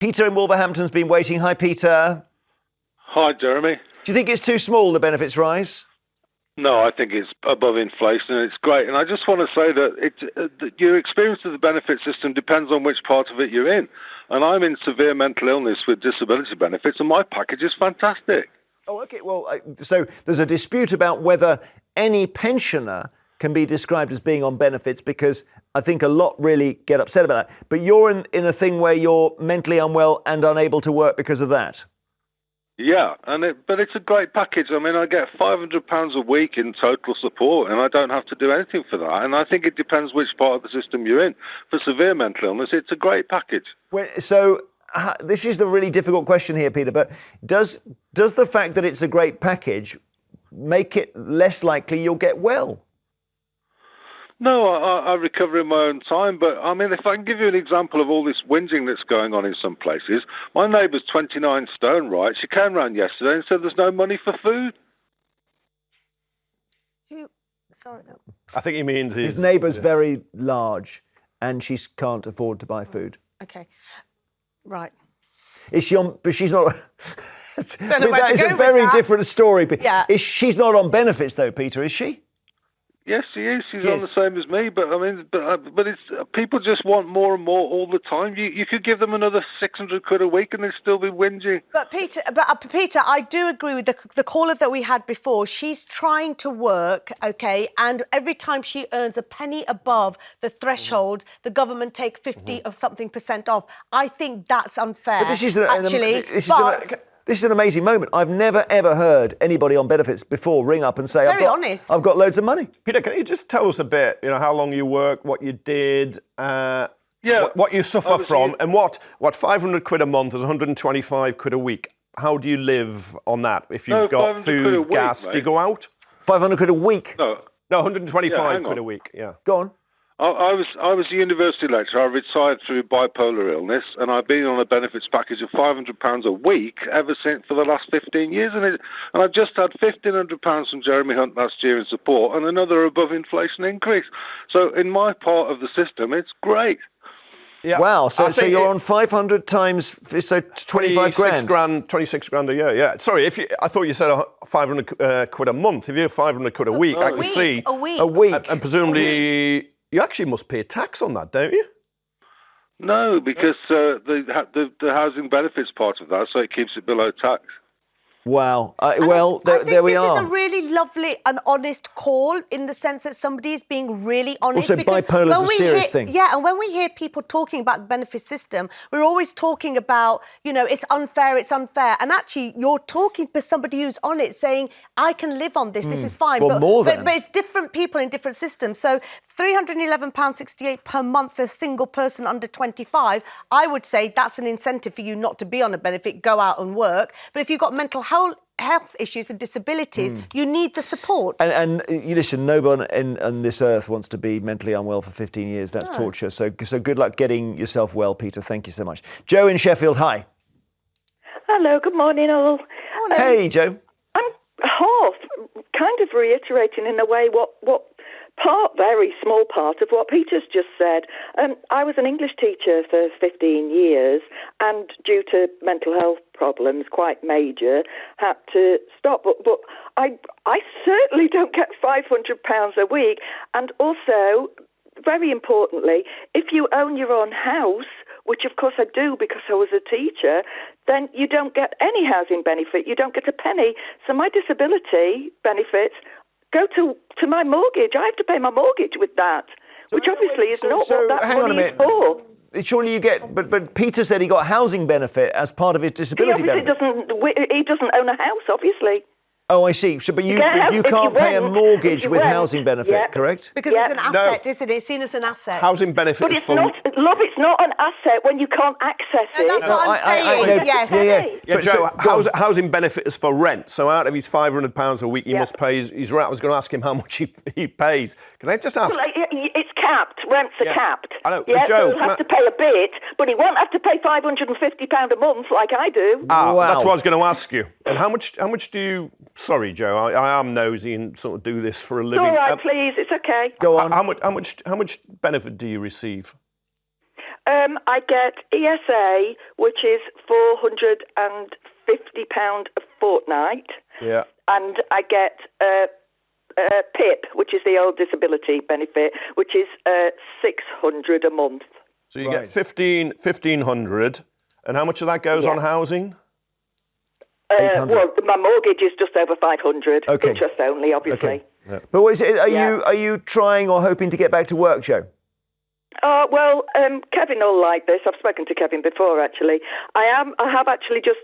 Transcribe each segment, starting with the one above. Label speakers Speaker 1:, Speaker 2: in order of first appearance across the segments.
Speaker 1: Peter in Wolverhampton's been waiting. Hi, Peter.
Speaker 2: Hi, Jeremy.
Speaker 1: Do you think it's too small, the benefits rise?
Speaker 2: No, I think it's above inflation and it's great. And I just want to say that your experience of the benefit system depends on which part of it you're in. And I'm in severe mental illness with disability benefits, and my package is fantastic.
Speaker 1: Oh, OK. Well, so there's a dispute about whether any pensioner can be described as being on benefits, because I think a lot really get upset about that. But you're in a thing where you're mentally unwell and unable to work because of that.
Speaker 2: Yeah, but it's a great package. I mean, I get £500 a week in total support, and I don't have to do anything for that. And I think it depends which part of the system you're in. For severe mental illness, it's a great package.
Speaker 1: So this is the really difficult question here, Peter, but does the fact that it's a great package make it less likely you'll get well?
Speaker 2: No, I recover in my own time, but I mean, if I can give you an example of all this whinging that's going on in some places, my neighbour's 29 stone, right? She came round yesterday and said there's no money for food.
Speaker 3: Sorry.
Speaker 4: I think he means
Speaker 1: his neighbour's very large and she can't afford to buy food.
Speaker 3: Okay, right.
Speaker 1: Is she on? But she's not.
Speaker 3: That
Speaker 1: is a very different story.
Speaker 3: Yeah.
Speaker 1: She's not on benefits though, Peter, is she?
Speaker 2: Yes, she is. She's on the same as me, but I mean, but it's people just want more and more all the time. You could give them another £600 a week, and they'd still be whinging.
Speaker 3: But Peter, I do agree with the caller that we had before. She's trying to work, okay, and every time she earns a penny above the threshold, the government take 50 or something % off. I think that's unfair.
Speaker 1: But this is This is an amazing moment. I've never, ever heard anybody on benefits before ring up and say, I've got loads of money.
Speaker 4: Peter, can you just tell us a bit, how long you work, what you did, what you suffer from, and what £500 a month is £125 a week. How do you live on that? If you've got food, gas, do you go out?
Speaker 1: £500 a week?
Speaker 2: No,
Speaker 4: £125 a week, yeah.
Speaker 1: Go on.
Speaker 2: I was a university lecturer. I retired through bipolar illness, and I've been on a benefits package of £500 a week ever since for the last 15 years. And I've just had £1,500 from Jeremy Hunt last year in support, and another above inflation increase. So in my part of the system, it's great.
Speaker 1: Yeah. Wow. So you're on 500 times, so 25 grand.
Speaker 4: 26 grand a year. Yeah. Sorry, I thought you said £500 a month. If you have £500 a week, I can see
Speaker 3: a week.
Speaker 1: A week.
Speaker 4: And presumably. You actually must pay tax on that, don't you?
Speaker 2: No, because the housing benefits part of that, so it keeps it below tax.
Speaker 1: Wow. There we are.
Speaker 3: This is a really lovely and honest call in the sense that somebody is being really honest.
Speaker 1: Also, bipolar is a serious thing.
Speaker 3: Yeah, and when we hear people talking about the benefit system, we're always talking about, it's unfair. And actually, you're talking to somebody who's on it saying, I can live on this, this is fine.
Speaker 1: Well,
Speaker 3: but it's different people in different systems. So £311.68 per month for a single person under 25, I would say that's an incentive for you not to be on a benefit, go out and work. But if you've got mental health issues and disabilities, you need the support.
Speaker 1: And you listen, no one on this earth wants to be mentally unwell for 15 years. That's torture. So good luck getting yourself well, Peter. Thank you so much. Joe in Sheffield, hi.
Speaker 5: Hello, good morning all.
Speaker 1: Hey, Joe.
Speaker 5: I'm half kind of reiterating in a way what very small part of what Peter's just said. I was an English teacher for 15 years and due to mental health problems, quite major, had to stop. But I certainly don't get £500 a week. And also, very importantly, if you own your own house, which of course I do because I was a teacher, then you don't get any housing benefit. You don't get a penny. So my disability benefits go to my mortgage. I have to pay my mortgage with that, which obviously is not what that money is for.
Speaker 1: Surely you get, but Peter said he got housing benefit as part of his disability benefit.
Speaker 5: He doesn't own a house, obviously.
Speaker 1: Oh, I see. So, but you can't pay a mortgage with housing benefit, correct?
Speaker 3: Because it's an asset, isn't it? It's seen as an asset.
Speaker 4: Housing benefit
Speaker 5: but
Speaker 4: is
Speaker 5: it's not, love, it's not an asset when you can't access it.
Speaker 3: That's what I'm saying, yes.
Speaker 4: Yeah, Joe, housing benefit is for rent. So out of his £500 a week, he must pay his rent. I was going to ask him how much he pays. Can I just ask?
Speaker 5: Well, it's capped. Rents are capped.
Speaker 4: I know.
Speaker 5: Yeah,
Speaker 4: Joe,
Speaker 5: so he'll have to pay a bit, but he won't have to pay £550 a month like I do.
Speaker 4: Wow. That's what I was going to ask you. And how much do you... Sorry, Joe, I am nosy and sort of do this for a living.
Speaker 5: It's all right, please. It's okay.
Speaker 1: Go on.
Speaker 4: How much benefit do you receive?
Speaker 5: I get ESA, which is £450 a fortnight.
Speaker 4: Yeah.
Speaker 5: And I get PIP, which is the old disability benefit, which is £600 a month.
Speaker 4: So you get 1,500. And how much of that goes on housing?
Speaker 5: Well, my mortgage is just over 500.
Speaker 1: Okay.
Speaker 5: Interest only, obviously.
Speaker 1: Okay. Yeah. But what is it? Are you trying or hoping to get back to work, Joe?
Speaker 5: Well, Kevin will like this. I've spoken to Kevin before, actually. I have actually just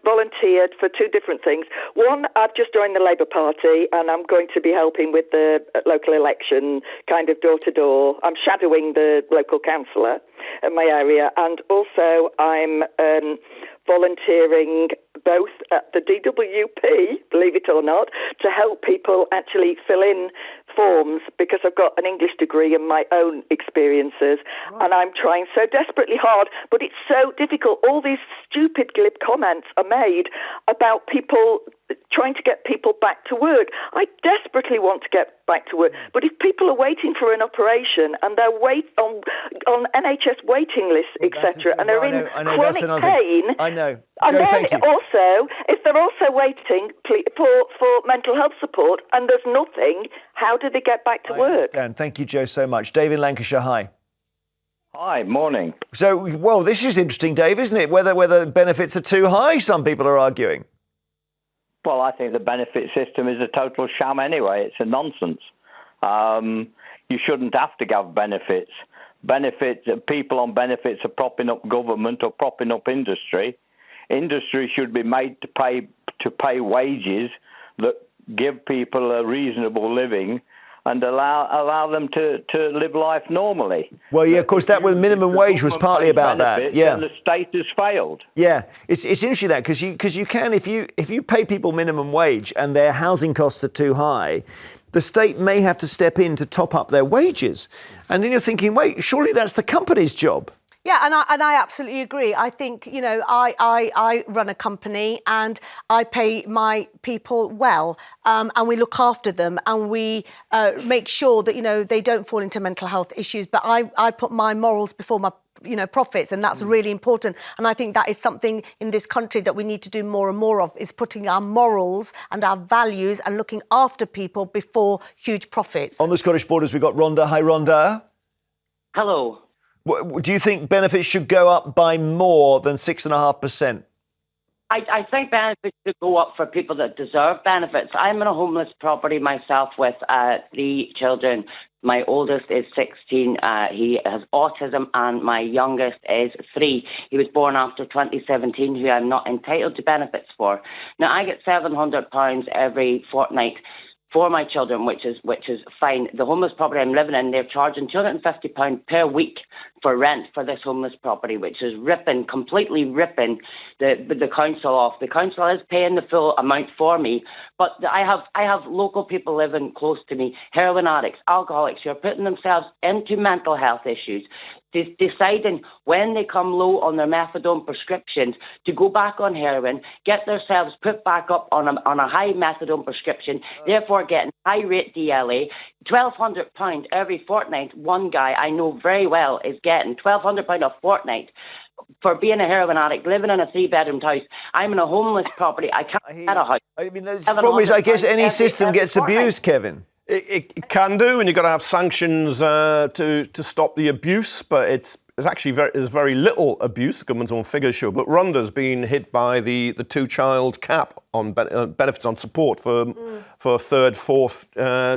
Speaker 5: volunteered for two different things. One, I've just joined the Labour Party, and I'm going to be helping with the local election, kind of door to door. I'm shadowing the local councillor in my area, and also I'm volunteering both at the DWP, believe it or not, to help people actually fill in forms, because I've got an English degree and my own experiences, and I'm trying so desperately hard, but it's so difficult. All these stupid glib comments are made about people trying to get people back to work. I desperately want to get back to work, but if people are waiting for an operation and they're on NHS waiting lists, etc., and they're in chronic pain,
Speaker 1: I know.
Speaker 5: And
Speaker 1: Joe,
Speaker 5: then
Speaker 1: thank you.
Speaker 5: also, if they're also waiting for mental health support and there's nothing, how do they get back to
Speaker 1: I
Speaker 5: work?
Speaker 1: understand. Thank you, Joe, so much. Dave in Lancashire, hi.
Speaker 6: Hi, morning.
Speaker 1: So, well, this is interesting, Dave, isn't it? Whether benefits are too high, some people are arguing.
Speaker 6: Well, I think the benefit system is a total sham anyway. It's a nonsense. You shouldn't have to give benefits. People on benefits are propping up government or propping up industry. Industry should be made to pay wages that give people a reasonable living and allow them to live life normally.
Speaker 1: Well, yeah, of course, that was minimum wage was partly about that. Yeah,
Speaker 6: and the state has failed.
Speaker 1: Yeah, it's interesting that because you can if you pay people minimum wage and their housing costs are too high, the state may have to step in to top up their wages, and then you're thinking, wait, surely that's the company's job.
Speaker 3: Yeah, and I absolutely agree. I think, I run a company and I pay my people well, and we look after them and we make sure that, they don't fall into mental health issues. But I put my morals before my profits, and that's really important. And I think that is something in this country that we need to do more and more of, is putting our morals and our values and looking after people before huge profits.
Speaker 1: On the Scottish borders, we've got Rhonda. Hi, Rhonda.
Speaker 7: Hello.
Speaker 1: Do you think benefits should go up by more than 6.5%?
Speaker 7: I think benefits should go up for people that deserve benefits. I'm in a homeless property myself with 3 children. My oldest is 16. He has autism, and my youngest is 3. He was born after 2017, who I'm not entitled to benefits for. Now, I get £700 every fortnight for my children, which is fine. The homeless property I'm living in, they're charging £250 per week for rent for this homeless property, which is completely ripping the council off. The council is paying the full amount for me, but I have local people living close to me, heroin addicts, alcoholics, who are putting themselves into mental health issues, deciding when they come low on their methadone prescriptions to go back on heroin, get themselves put back up on a high methadone prescription, therefore getting high rate DLA, £1,200 every fortnight. One guy I know very well is getting £1,200 a fortnight for being a heroin addict, living in a 3-bedroom house. I'm in a homeless property. I can't get a house.
Speaker 1: I mean, the problem is, I guess any system gets abused, Kevin.
Speaker 4: It can do, and you've got to have sanctions to stop the abuse, but it's actually very little abuse, the government's own figures show. But Rhonda's been hit by the 2-child cap on benefits on support for third, fourth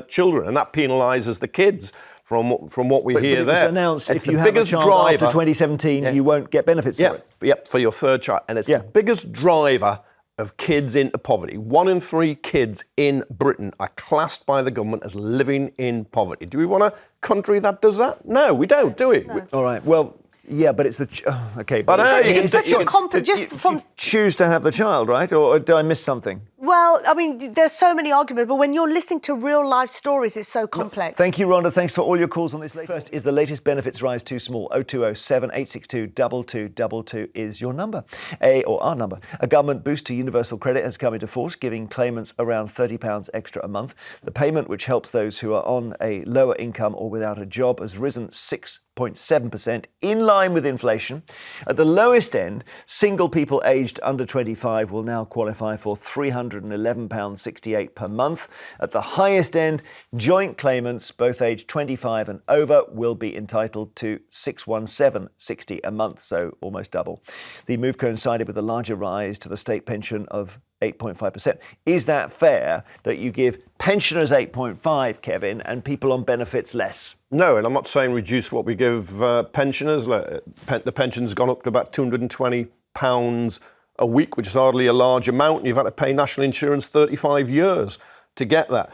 Speaker 4: children, and that penalises the kids. From what we hear
Speaker 1: but it was announced if you have a child after 2017, you won't get benefits for it.
Speaker 4: Yep, for your third child. And it's the biggest driver of kids into poverty. 1 in 3 kids in Britain are classed by the government as living in poverty. Do we want a country that does that? No, we don't, do we?
Speaker 3: No.
Speaker 1: All right, well, yeah, but it's okay.
Speaker 3: But it's such a complex.
Speaker 1: You choose to have the child, right? Or did I miss something?
Speaker 3: Well, I mean, there's so many arguments, but when you're listening to real life stories, it's so complex.
Speaker 1: Thank you, Rhonda. Thanks for all your calls on this. First, is the latest benefits rise too small? 0207 862 2222 is your number, our number. A government boost to universal credit has come into force, giving claimants around £30 extra a month. The payment, which helps those who are on a lower income or without a job, has risen £6 8.7%, in line with inflation. At the lowest end, single people aged under 25 will now qualify for £311.68 per month. At the highest end, joint claimants, both aged 25 and over, will be entitled to £617.60 a month, so almost double. The move coincided with a larger rise to the state pension of 8.5%. Is that fair that you give pensioners 8.5, Kevin, and people on benefits less?
Speaker 4: No, and I'm not saying reduce what we give pensioners. The pension's gone up to about £220 a week, which is hardly a large amount, and you've had to pay national insurance 35 years to get that.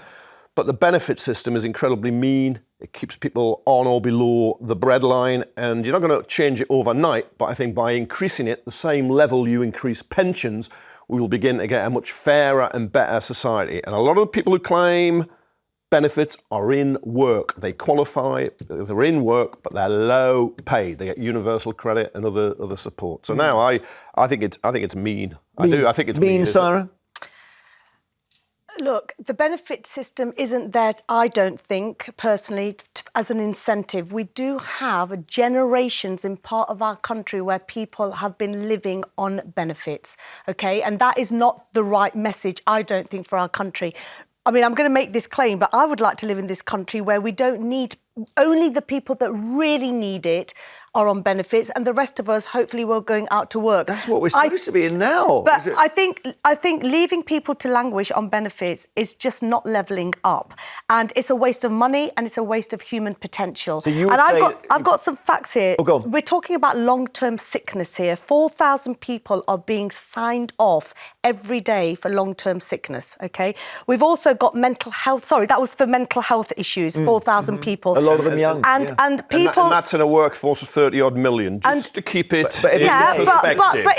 Speaker 4: But the benefit system is incredibly mean. It keeps people on or below the breadline, and you're not going to change it overnight, but I think by increasing it the same level you increase pensions, we will begin to get a much fairer and better society. And a lot of the people who claim benefits are in work. They qualify, they're in work, but they're low paid. They get universal credit and other support. So now I think it's mean. I think it's mean.
Speaker 1: Saira?
Speaker 3: Look, the benefit system isn't there, I don't think, personally, as an incentive. We do have generations in part of our country where people have been living on benefits, OK? And that is not the right message, I don't think, for our country. I mean, I'm going to make this claim, but I would like to live in this country where we don't need, only the people that really need it are on benefits, and the rest of us, hopefully, we're going out to work.
Speaker 1: That's what we're supposed to be in now.
Speaker 3: But I think leaving people to languish on benefits is just not levelling up, and it's a waste of money and it's a waste of human potential.
Speaker 1: So you
Speaker 3: and
Speaker 1: would
Speaker 3: I've got some facts here.
Speaker 1: Oh, go on.
Speaker 3: We're talking about long-term sickness here. 4,000 people are being signed off every day for long-term sickness. Okay, we've also got mental health. Sorry, that was for mental health issues. 4,000 people.
Speaker 1: A lot of them young.
Speaker 3: And people.
Speaker 4: And that's in a workforce of 30-odd million, just to keep it in perspective.
Speaker 3: But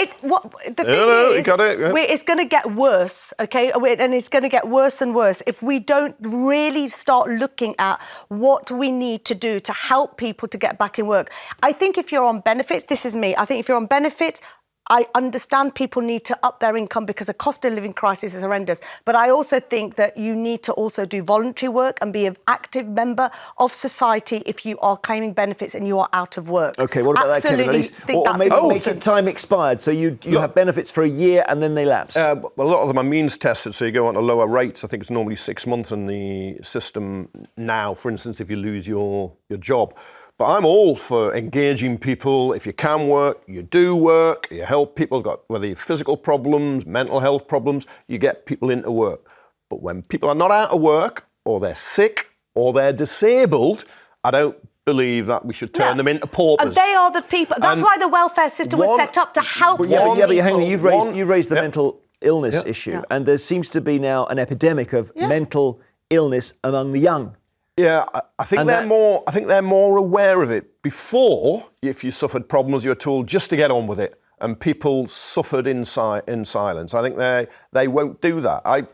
Speaker 3: the thing is, it's going to get worse, okay? And it's going to get worse and worse if we don't really start looking at what we need to do to help people to get back in work. I think if you're on benefits, this is me, I think if you're on benefits, I understand people need to up their income because the cost of living crisis is horrendous. But I also think that you need to also do voluntary work and be an active member of society if you are claiming benefits and you are out of work.
Speaker 1: OK, what about that, Kevin? Or maybe make it time expired, so you have benefits for a year and then they lapse.
Speaker 4: A lot of them are means tested, so you go on to lower rates. I think it's normally 6 months in the system now, for instance, if you lose your job. But I'm all for engaging people. If you can work, you do work. You help people, whether you have physical problems, mental health problems, you get people into work. But when people are not out of work, or they're sick, or they're disabled, I don't believe that we should turn them into paupers.
Speaker 3: And they are the people. That's why the welfare system was set up to help people.
Speaker 1: But hang on, you've raised the mental illness issue, and there seems to be now an epidemic of mental illness among the young.
Speaker 4: Yeah, I think they're more aware of it. Before, if you suffered problems, you were told just to get on with it, and people suffered in silence. I think they won't do that. I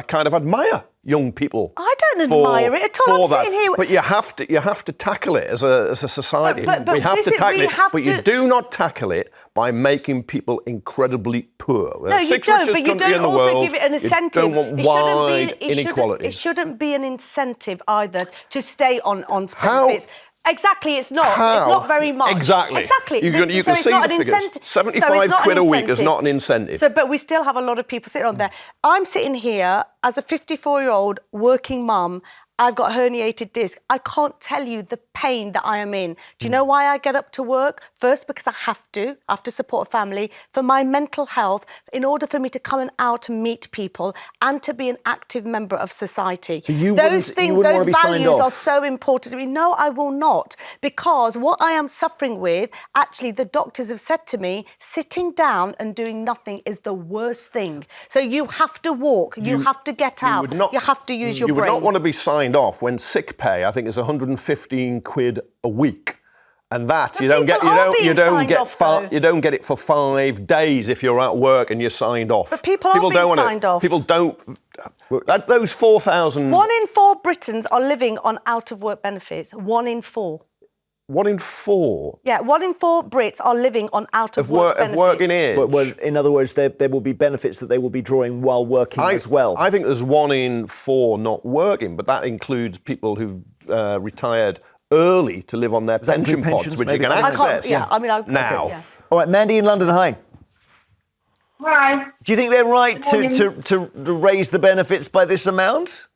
Speaker 4: kind of admire young people.
Speaker 3: I don't admire it at all. I'm sitting here.
Speaker 4: But you have to tackle it as a society.
Speaker 3: But
Speaker 4: we have to tackle it. But you do not tackle it by making people incredibly poor.
Speaker 3: No, you don't. But you don't also give it an incentive.
Speaker 4: You don't want wide inequalities.
Speaker 3: It shouldn't be an incentive either to stay on benefits. Exactly, it's not.
Speaker 4: How?
Speaker 3: It's not very much.
Speaker 4: Exactly. You can see the figures. 75 quid a week is not an incentive.
Speaker 3: But we still have a lot of people sitting on there. I'm sitting here as a 54-year-old working mum. I've got herniated disc. I can't tell you the pain that I am in. Do you know why I get up to work? First, because I have to support a family, for my mental health, in order for me to come out and meet people and to be an active member of society.
Speaker 1: So those
Speaker 3: values are so important to me. No, I will not. Because what I am suffering with, actually, the doctors have said to me, sitting down and doing nothing is the worst thing. So you have to walk, you have to get out, you have to use your brain.
Speaker 4: You would not want to be signed off when sick pay, I think, is 115 quid a week, and that you don't get it for 5 days if you're at work and you're signed off.
Speaker 3: But people are being signed off.
Speaker 4: People don't. Those 4,000.
Speaker 3: 1 in 4 Britons are living on out of work benefits. 1 in 4.
Speaker 4: 1 in 4?
Speaker 3: Yeah, 1 in 4 Brits are living on out-of-work benefits.
Speaker 4: Of working age?
Speaker 1: Well, in other words, there will be benefits that they will be drawing while working as well.
Speaker 4: I think there's 1 in 4 not working, but that includes people who've retired early to live on their
Speaker 1: that
Speaker 4: pension
Speaker 1: through
Speaker 4: pots,
Speaker 1: pensions,
Speaker 4: which you
Speaker 1: maybe?
Speaker 4: can
Speaker 1: I
Speaker 3: I can't,
Speaker 4: access
Speaker 3: yeah, I mean,
Speaker 4: now.
Speaker 3: yeah.
Speaker 1: All right, Mandy in London, hi.
Speaker 8: Hi.
Speaker 1: Do you think they're right to raise the benefits by this amount?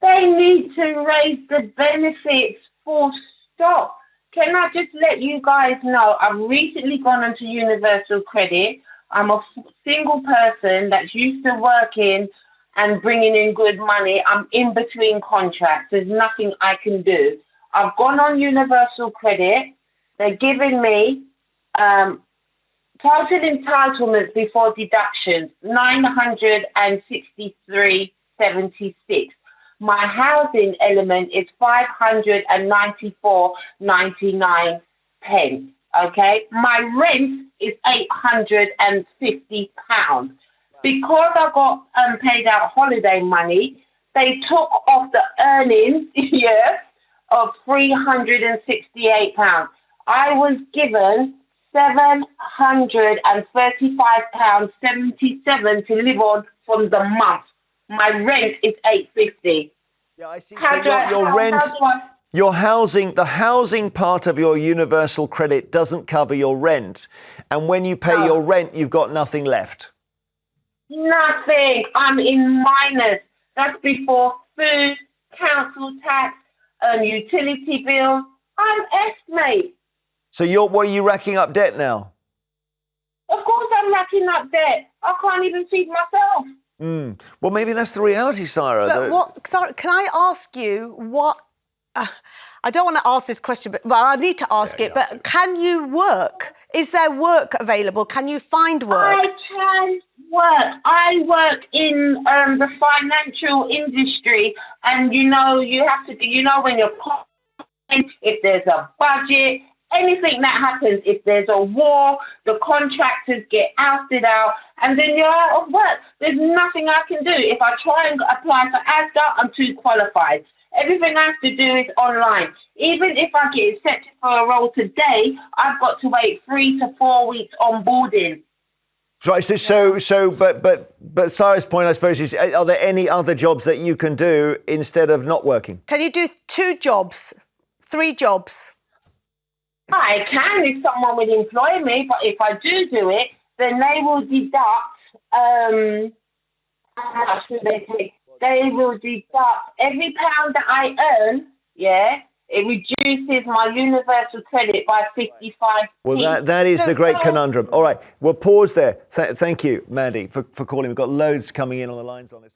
Speaker 8: They need to raise the benefits full stop. Can I just let you guys know, I've recently gone onto Universal Credit. I'm a single person that's used to working and bringing in good money. I'm in between contracts. There's nothing I can do. I've gone on Universal Credit. They're giving me total entitlements before deductions, 963.76. My housing element is 594.99 pence. Okay, my rent is £850. Because I got paid out holiday money, they took off the earnings of £368. I was given £735.77 to live on from the month. My rent is £850.
Speaker 1: Yeah, I see. So your rent, your housing, the housing part of your universal credit doesn't cover your rent. And when you pay your rent, you've got nothing left.
Speaker 8: Nothing. I'm in minus. That's before food, council tax, utility bill. I'm S, mate.
Speaker 1: So what are you racking up debt now?
Speaker 8: Of course I'm racking up debt. I can't even feed myself.
Speaker 1: Well, maybe that's the reality, Saira.
Speaker 3: But sorry, can I ask you what? I don't want to ask this question, but I need to ask it. But can you work? Is there work available? Can you find work?
Speaker 8: I can work. I work in the financial industry, and you have to do. When you're if there's a budget. Anything that happens, if there's a war, the contractors get ousted out, and then you're out of work. There's nothing I can do. If I try and apply for ASDA, I'm too qualified. Everything I have to do is online. Even if I get accepted for a role today, I've got to wait 3 to 4 weeks onboarding.
Speaker 1: Right. But Saira's point, I suppose, is: are there any other jobs that you can do instead of not working?
Speaker 3: Can you do 2 jobs, 3 jobs?
Speaker 8: I can if someone would employ me, but if I do it, then they will deduct, how much do they take? They will deduct every pound that I earn, it reduces my universal credit by 55.
Speaker 1: Well, that is the great conundrum. All right, we'll pause there. Thank you, Mandy, for calling. We've got loads coming in on the lines on this.